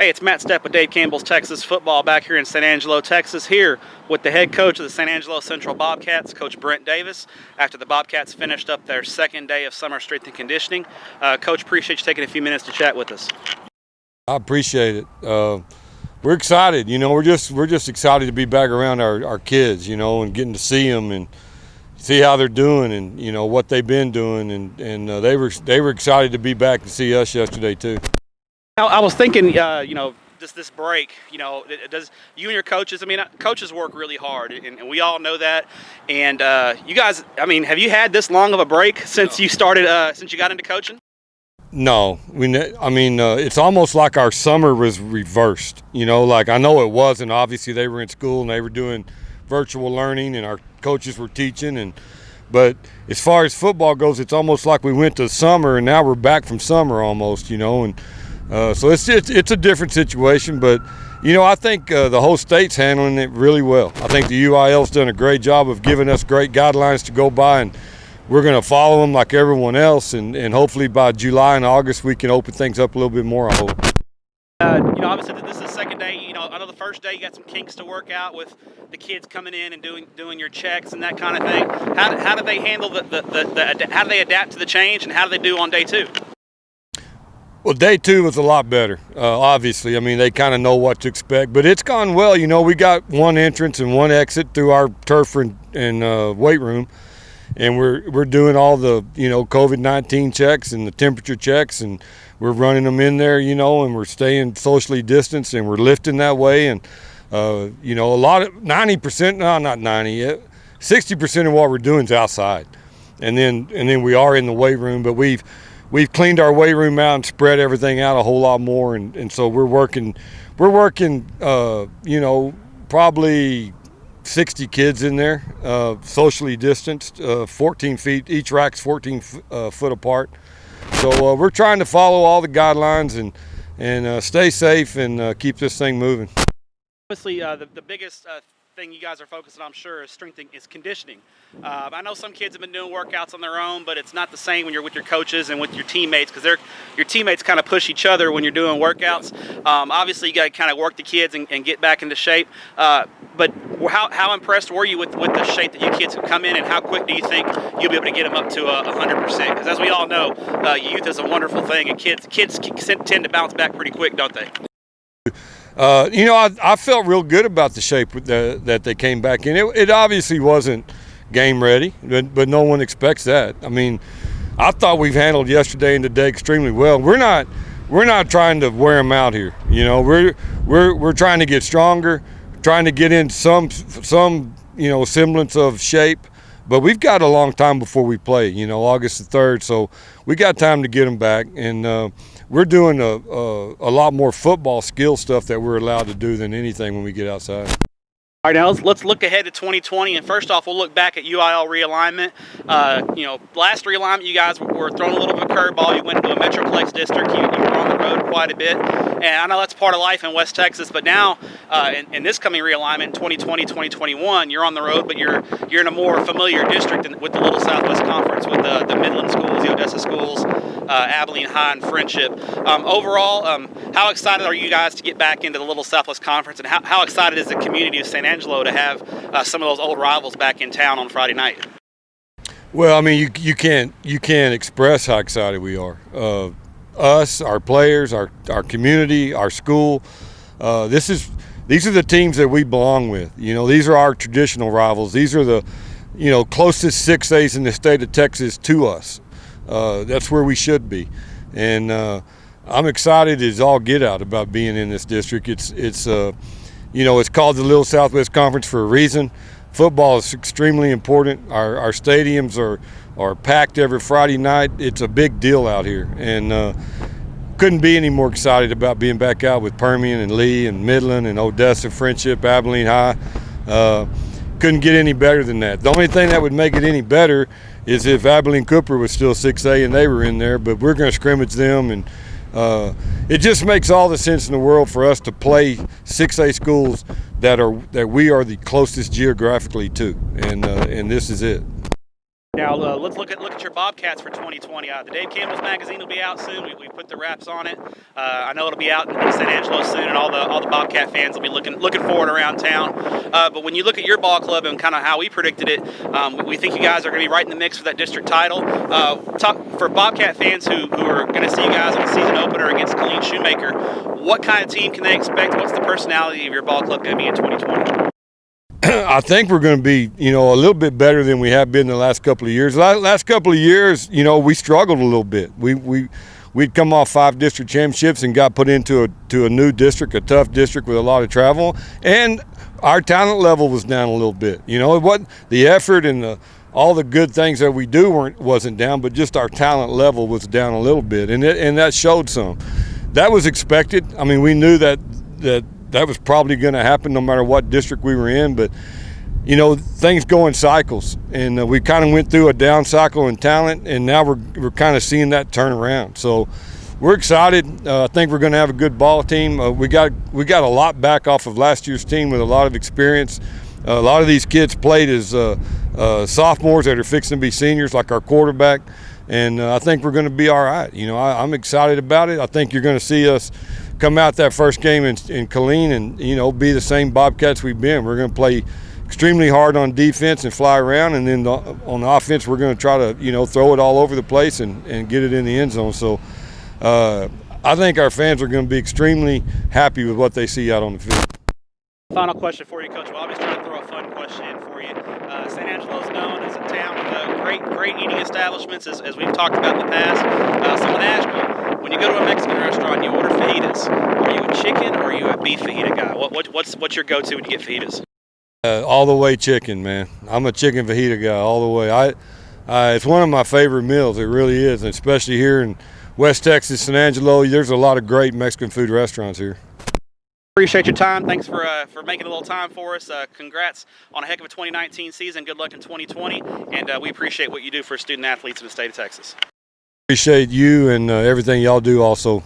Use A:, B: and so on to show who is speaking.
A: Hey, it's Matt Stepp with Dave Campbell's Texas Football back here in San Angelo, Texas, here with the head coach of the San Angelo Central Bobcats, Coach Brent Davis, after the Bobcats finished up their second day of summer strength and conditioning. Coach, appreciate you taking a few minutes to chat with us.
B: I appreciate it. We're excited. We're just excited to be back around our kids, and getting to see them and see how they're doing and, what they've been doing. And they were excited to be back and see us yesterday too.
A: I was thinking, this break, does you and your coaches, coaches work really hard, and we all know that. And you guys, have you had this long of a break since you started, since you got into coaching?
B: No, it's almost like our summer was reversed. Like I know it wasn't. Obviously, they were in school and they were doing virtual learning, and our coaches were teaching. But as far as football goes, it's almost like we went to summer and now we're back from summer almost. So it's a different situation, but I think the whole state's handling it really well. I think the UIL's done a great job of giving us great guidelines to go by, and we're going to follow them like everyone else, and hopefully by July and August we can open things up a little bit more, I hope.
A: Obviously this is the second day. I know the first day you got some kinks to work out with the kids coming in and doing your checks and that kind of thing. How do they handle how do they adapt to the change, and how do they do on day two?
B: Well, day two was a lot better, obviously. They kind of know what to expect, but it's gone well. We got one entrance and one exit through our turf and weight room, and we're doing all the, COVID-19 checks and the temperature checks, and we're running them in there, and we're staying socially distanced, and we're lifting that way. And, a lot of 90%, no, not 90, 60% of what we're doing is outside. And then we are in the weight room, but we've cleaned our weight room out and spread everything out a whole lot more, and so we're working, probably 60 kids in there, socially distanced, 14 feet, each rack's 14 foot apart. So we're trying to follow all the guidelines and stay safe and keep this thing moving.
A: Obviously, the biggest thing you guys are focusing on, I'm sure, is conditioning. I know some kids have been doing workouts on their own, but it's not the same when you're with your coaches and with your teammates, because your teammates kind of push each other when you're doing workouts. Obviously, you got to kind of work the kids and get back into shape. But how impressed were you with the shape that you kids have come in, and how quick do you think you'll be able to get them up to 100%? Because as we all know, youth is a wonderful thing, and kids tend to bounce back pretty quick, don't they?
B: I felt real good about the shape that they came back in. It obviously wasn't game ready, but no one expects that. I thought we've handled yesterday and today extremely well. We're not trying to wear them out here. We're trying to get stronger, trying to get in some semblance of shape. But we've got a long time before we play. August the 3rd, so we got time to get them back, and we're doing a lot more football skill stuff that we're allowed to do than anything when we get outside.
A: All right, now let's look ahead to 2020, and first off, we'll look back at UIL realignment. Last realignment, you guys were throwing a little bit of a curveball. You went into a Metroplex district. You were on the road quite a bit, and I know that's part of life in West Texas. But now, in this coming realignment, 2020, 2021, you're on the road, but you're in a more familiar district with the Little Southwest Conference, with the Midland schools, the Odessa schools, Abilene High, and Friendship. Overall, how excited are you guys to get back into the Little Southwest Conference, and how excited is the community of San Angelo to have some of those old rivals back in town on Friday night?
B: Well, you can't express how excited we are. Us, our players, our community, our school. These are the teams that we belong with. These are our traditional rivals. These are the closest 6As in the state of Texas to us. That's where we should be, and I'm excited as all get out about being in this district. It's called the Little Southwest Conference for a reason. Football is extremely important. Our stadiums are packed every Friday night. It's a big deal out here, and couldn't be any more excited about being back out with Permian and Lee and Midland and Odessa, Friendship, Abilene High. Couldn't get any better than that. The only thing that would make it any better is if Abilene Cooper was still 6A and they were in there, but we're going to scrimmage them, and it just makes all the sense in the world for us to play 6A schools that we are the closest geographically to, and this is it.
A: Now let's look at your Bobcats for 2020. The Dave Campbell's magazine will be out soon. We put the wraps on it. I know it'll be out in San Angelo soon, and all the Bobcat fans will be looking forward around town. But when you look at your ball club and kind of how we predicted it, we think you guys are going to be right in the mix for that district title. For Bobcat fans who are going to see you guys on the season opener against Colleen Shoemaker, what kind of team can they expect? What's the personality of your ball club going to be in 2020?
B: I think we're going to be, a little bit better than we have been the last couple of years. Last couple of years, we struggled a little bit. We'd come off 5 district championships and got put into a new district, a tough district with a lot of travel, and our talent level was down a little bit. What the effort and all the good things that we do wasn't down, but just our talent level was down a little bit, and that showed some. That was expected. I mean, we knew that was probably going to happen no matter what district we were in, but things go in cycles, and we kind of went through a down cycle in talent, and now we're kind of seeing that turn around. So we're excited. I think we're going to have a good ball team. We got a lot back off of last year's team with a lot of experience. A lot of these kids played as sophomores that are fixing to be seniors, like our quarterback. And I think we're going to be all right. I'm excited about it. I think you're going to see us come out that first game in Killeen and, be the same Bobcats we've been. We're going to play extremely hard on defense and fly around, and then on the offense we're going to try to, throw it all over the place and get it in the end zone. So I think our fans are going to be extremely happy with what they see out on the field.
A: Final question for you, Coach. Well, I'm just trying to throw a fun question in for you. San Angelo is known as a town with great eating establishments, as we've talked about in the past. So I want to ask you, when you go to a Mexican restaurant and you order fajitas, are you a chicken or are you a beef fajita guy? What's your go-to when you get fajitas?
B: All the way chicken, man. I'm a chicken fajita guy all the way. It's one of my favorite meals. It really is, and especially here in West Texas, San Angelo. There's a lot of great Mexican food restaurants here.
A: Appreciate your time. Thanks for making a little time for us. Congrats on a heck of a 2019 season. Good luck in 2020, and we appreciate what you do for student athletes in the state of Texas.
B: Appreciate you and everything y'all do also.